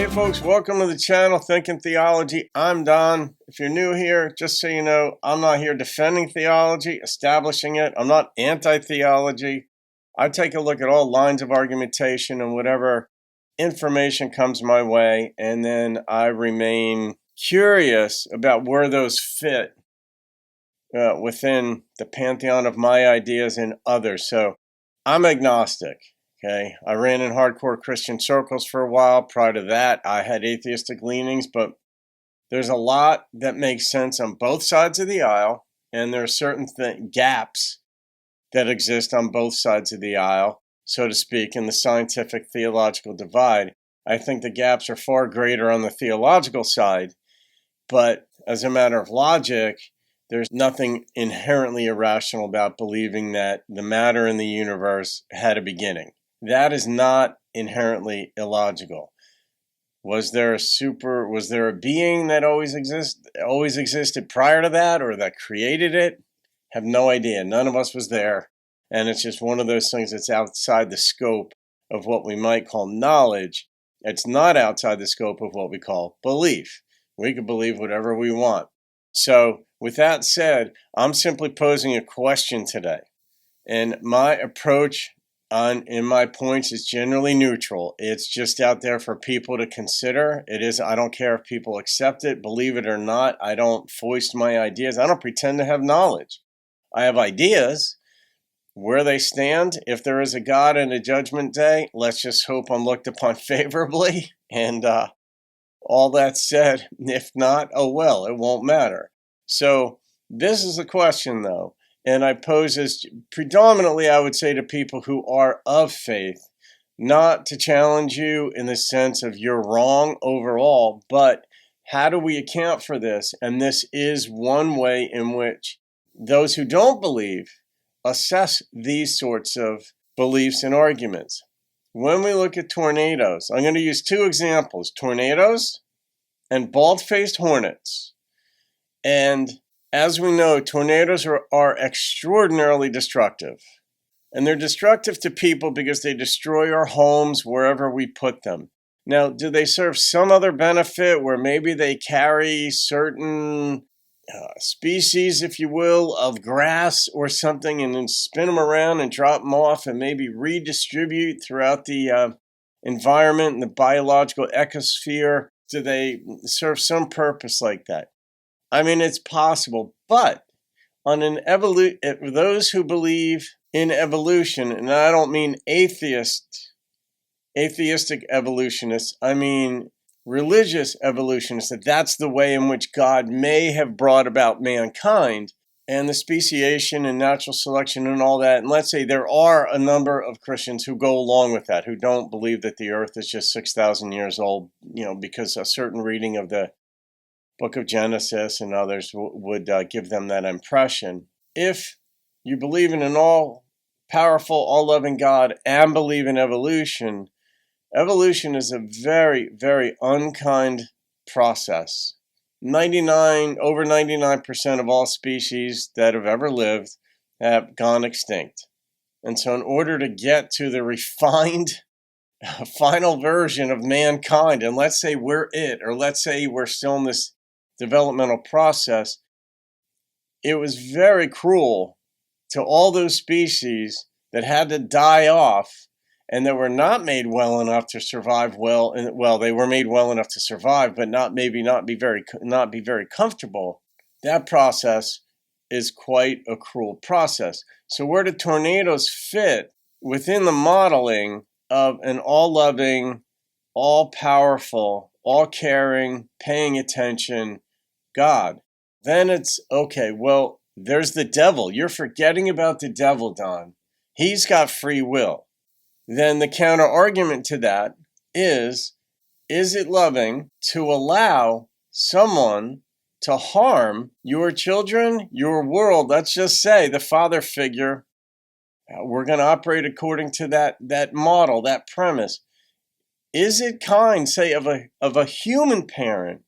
folks, welcome to the channel, Thinking Theology. I'm Don. If you're new here, just so you know, I'm not here defending theology, establishing it. I'm not anti-theology. I take a look at all lines of argumentation and whatever information comes my way, and then I remain curious about where those fit within the pantheon of my ideas and others. So I'm agnostic. Okay, I ran in hardcore Christian circles for a while. Prior to that, I had atheistic leanings, but there's a lot that makes sense on both sides of the aisle, and there are certain gaps that exist on both sides of the aisle, so to speak, in the scientific theological divide. I think the gaps are far greater on the theological side, but as a matter of logic, there's nothing inherently irrational about believing that the matter in the universe had a beginning. That is not inherently illogical. Was there a being that always existed prior to that, or that created it? Have no idea. None of us was there. And it's just one of those things that's outside the scope of what we might call knowledge. It's not outside the scope of what we call belief. We can believe whatever we want. So with that said, I'm simply posing a question today. And my approach in my points is generally neutral. It's just out there for people to consider. I don't care if people accept it, believe it or not. I don't foist my ideas. I don't pretend to have knowledge. I have ideas. Where they stand, if there is a God and a judgment day, let's just hope I'm looked upon favorably. And all that said, if not, oh well, it won't matter. So this is the question, though. And I pose as predominantly, I would say, to people who are of faith, not to challenge you in the sense of you're wrong overall, but how do we account for this? And this is one way in which those who don't believe assess these sorts of beliefs and arguments. When we look at tornadoes, I'm going to use two examples, tornadoes and bald-faced hornets. And as we know, tornadoes are extraordinarily destructive. And they're destructive to people because they destroy our homes wherever we put them. Now, do they serve some other benefit where maybe they carry certain species, if you will, of grass or something and then spin them around and drop them off and maybe redistribute throughout the environment and the biological ecosphere? Do they serve some purpose like that? I mean, it's possible, but on those who believe in evolution, and I don't mean atheistic evolutionists, I mean religious evolutionists, that's the way in which God may have brought about mankind and the speciation and natural selection and all that. And let's say there are a number of Christians who go along with that, who don't believe that the earth is just 6,000 years old, because a certain reading of the Book of Genesis and others would give them that impression. If you believe in an all-powerful, all-loving God and believe in evolution, evolution is a very, very unkind process. Over 99% of all species that have ever lived have gone extinct. And so in order to get to the refined final version of mankind, and let's say we're it, or let's say we're still in this developmental process, it was very cruel to all those species that had to die off and that were not made well enough to survive well. And they were made well enough to survive, but not be very comfortable. That process is quite a cruel process. So where do tornadoes fit within the modeling of an all-loving, all-powerful, all-caring, paying attention God? Then it's, okay, well, there's the devil. You're forgetting about the devil, Don. He's got free will. Then the counter argument to that is it loving to allow someone to harm your children, your world? Let's just say the father figure, we're going to operate according to that model, that premise. Is it kind, say, of a human parent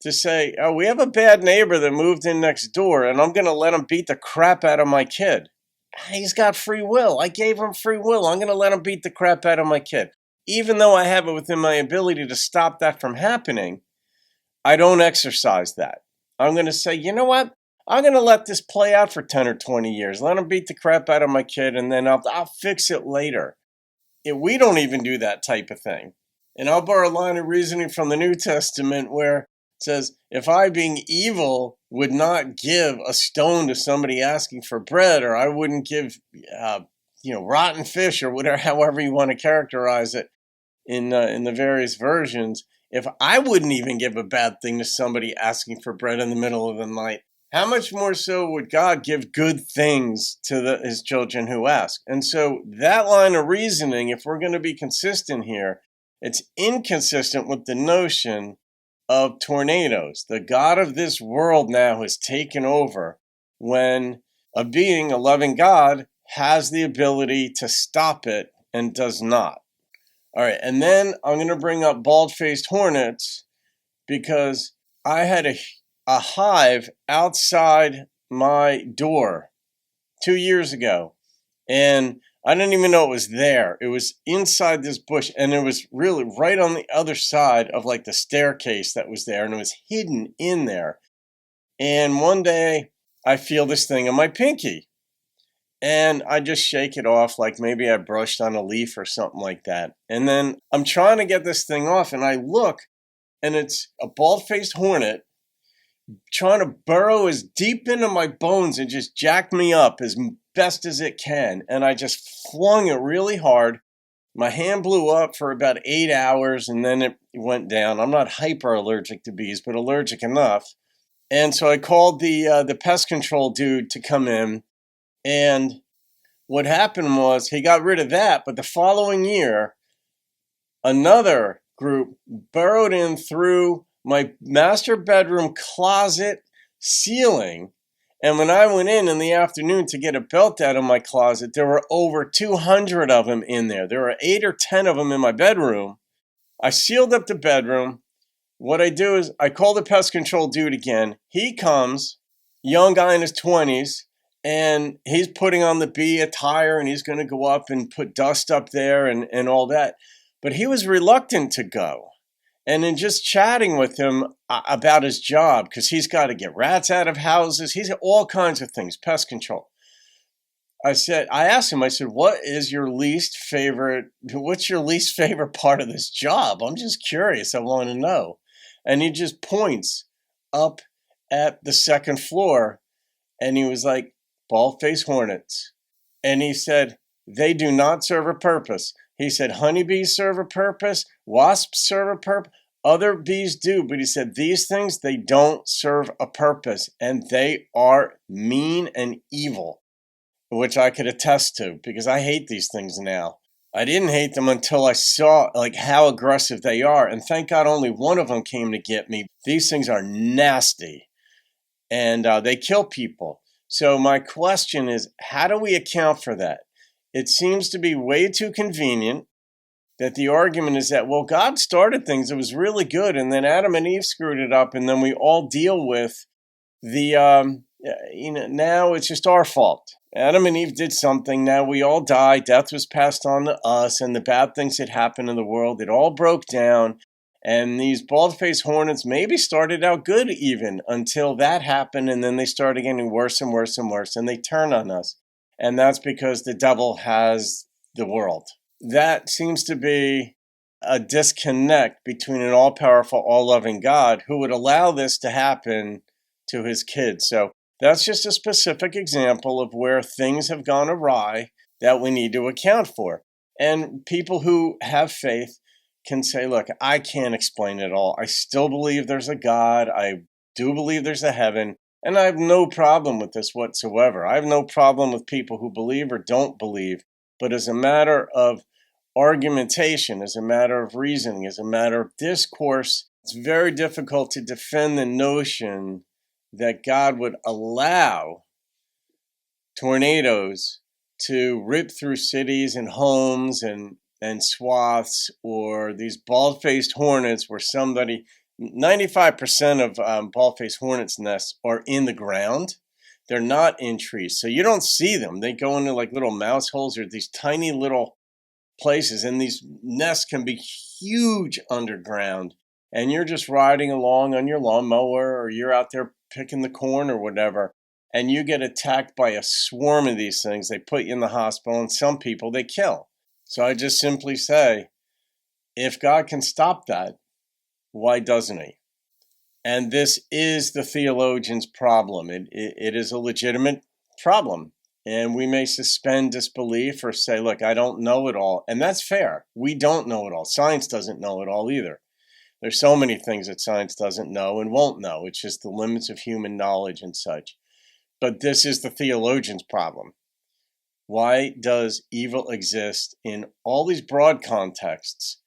to say, oh, we have a bad neighbor that moved in next door, and I'm going to let him beat the crap out of my kid? He's got free will. I gave him free will. I'm going to let him beat the crap out of my kid. even though I have it within my ability to stop that from happening, I don't exercise that. I'm going to say, you know what? I'm going to let this play out for 10 or 20 years. Let him beat the crap out of my kid, and then I'll fix it later. We don't even do that type of thing. And I'll borrow a line of reasoning from the New Testament where it says, if I, being evil, would not give a stone to somebody asking for bread, or I wouldn't give, rotten fish, or whatever, however you want to characterize it in the various versions, if I wouldn't even give a bad thing to somebody asking for bread in the middle of the night, how much more so would God give good things to his children who ask? And so that line of reasoning, if we're going to be consistent here, it's inconsistent with the notion of tornadoes. The God of this world now has taken over when a being, a loving God, has the ability to stop it and does not. All right, and then I'm going to bring up bald-faced hornets because I had a hive outside my door 2 years ago, and I didn't even know it was there. It was inside this bush, and it was really right on the other side of like the staircase that was there, and it was hidden in there. And one day I feel this thing on my pinky, and I just shake it off like maybe I brushed on a leaf or something like that. And then I'm trying to get this thing off, and I look, and it's a bald-faced hornet trying to burrow as deep into my bones and just jack me up as best as it can. And I just flung it really hard. My hand blew up for about 8 hours, and then it went down. I'm not hyper allergic to bees, but allergic enough. And so I called the pest control dude to come in. And what happened was he got rid of that, but the following year, another group burrowed in through my master bedroom closet ceiling. And when I went in the afternoon to get a belt out of my closet, there were over 200 of them in there. There were 8 or 10 of them in my bedroom. I sealed up the bedroom. What I do is I call the pest control dude again. He comes, young guy in his 20s, and he's putting on the bee attire, and he's going to go up and put dust up there and all that. But he was reluctant to go. And in just chatting with him about his job, because he's got to get rats out of houses, he's got all kinds of things, pest control. I asked him, what's your least favorite part of this job? I'm just curious. I want to know. And he just points up at the second floor, and he was like, bald-faced hornets. And he said, they do not serve a purpose. He said, honeybees serve a purpose, wasps serve a purpose, other bees do. But he said, these things, they don't serve a purpose, and they are mean and evil, which I could attest to because I hate these things now. I didn't hate them until I saw like how aggressive they are. And thank God only one of them came to get me. These things are nasty, and they kill people. So my question is, how do we account for that? It seems to be way too convenient that the argument is that, well, God started things. It was really good. And then Adam and Eve screwed it up. And then we all deal with now it's just our fault. Adam and Eve did something. Now we all die. Death was passed on to us. And the bad things that happened in the world, it all broke down. And these bald-faced hornets maybe started out good even until that happened. And then they started getting worse and worse and worse. And they turn on us. And that's because the devil has the world. That seems to be a disconnect between an all-powerful, all-loving God who would allow this to happen to his kids. So that's just a specific example of where things have gone awry that we need to account for. And people who have faith can say, look, I can't explain it all. I still believe there's a God. I do believe there's a heaven. And I have no problem with this whatsoever. I have no problem with people who believe or don't believe. But as a matter of argumentation, as a matter of reasoning, as a matter of discourse, it's very difficult to defend the notion that God would allow tornadoes to rip through cities and homes and swaths, or these bald-faced hornets where 95% of bald-faced hornets' nests are in the ground. They're not in trees. So you don't see them. They go into like little mouse holes or these tiny little places, and these nests can be huge underground, and you're just riding along on your lawnmower, or you're out there picking the corn or whatever, and you get attacked by a swarm of these things. They put you in the hospital, and some people they kill. So I just simply say, if God can stop that, why doesn't he? And this is the theologian's problem. It is a legitimate problem. And we may suspend disbelief or say, look, I don't know it all. And that's fair. We don't know it all. Science doesn't know it all either. There's so many things that science doesn't know and won't know. It's just the limits of human knowledge and such. But this is the theologian's problem. Why does evil exist in all these broad contexts?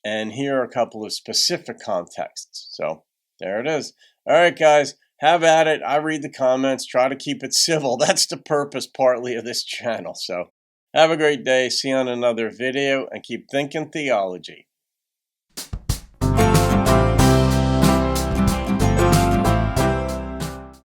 And here are a couple of specific contexts. So there it is. All right, guys, have at it. I read the comments, try to keep it civil. That's the purpose partly of this channel. So have a great day. See you on another video, and keep thinking theology.